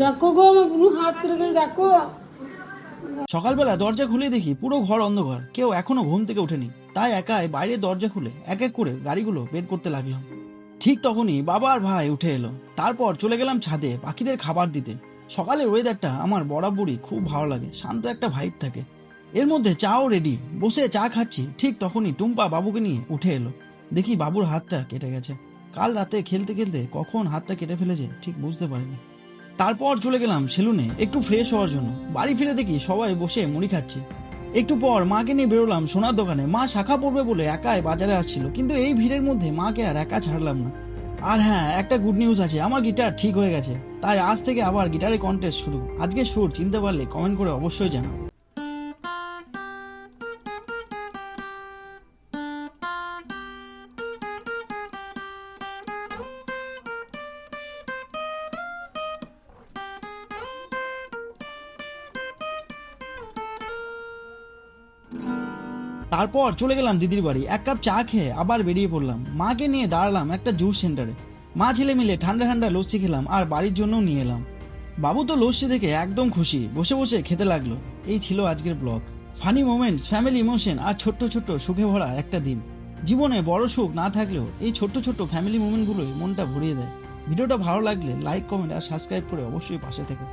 দেখো গো আমার বুনু হাত করে গেছে দেখো। সকালবেলা দরজা খুলে দেখি পুরো ঘর অন্ধকার, কেউ এখনো ঘুম থেকে ওঠেনি। তাই একাই বাইরে দরজা খুলে এক এক করে গাড়িগুলো বের করতে লাগলাম। ঠিক তখনই বাবা আর ভাই উঠে এলো। তারপর চলে গেলাম ছাদে পাখিদের খাবার দিতে। সকালের ওয়েদারটা আমার বরাবরই খুব ভালো লাগে, শান্ত একটা ভাইব থাকে। এর মধ্যে চাও রেডি, বসে চা খাচ্ছি। ঠিক তখনই টুম্পা বাবুকে নিয়ে উঠে এলো। দেখি বাবুর হাতটা কেটে গেছে। কাল রাতে খেলতে খেলতে কখন হাতটা কেটে ফেলেছে ঠিক বুঝতে পারিনি। তারপর চলে গেলাম সেলুনে একটু ফ্রেশ হওয়ার জন্য। বাড়ি ফিরে দেখি সবাই বসে মুড়ি খাচ্ছে। একটু পর মাকে নিয়ে বেরোলাম সোনার দোকানে। মা শাখা পড়বে বলে একাই বাজারে আসছিল, কিন্তু এই ভিড়ের মধ্যে মাকে আর একা ছাড়লাম না। আর হ্যাঁ, একটা গুড নিউজ আছে, আমার গিটার ঠিক হয়ে গেছে। তাই আজ থেকে আবার গিটারের কন্টেস্ট শুরু। আজকে সুর চিনতে পারলে কমেন্ট করে অবশ্যই জানাও। তারপর চলে গেলাম দিদির বাড়ি। এক কাপ চা খেয়ে আবার বেরিয়ে পড়লাম। মাকে নিয়ে দাঁড়ালাম একটা জুস সেন্টারে। মা ছেলে মিলে ঠান্ডা ঠান্ডা লস্যি খেলাম আর বাড়ির জন্যও নিয়ে এলাম। বাবু তো লস্যি দেখে একদম খুশি, বসে বসে খেতে লাগলো। এই ছিল আজকের blog. Funny moments, family emotion আর ছোট্ট ছোট্ট সুখে ভরা একটা দিন। জীবনে বড় সুখ না থাকলেও এই ছোট্ট ছোট্ট ফ্যামিলি মোমেন্টগুলোই মনটা ভরিয়ে দেয়। ভিডিওটা ভালো লাগলে লাইক, কমেন্ট আর সাবস্ক্রাইব করে অবশ্যই পাশে থেকো।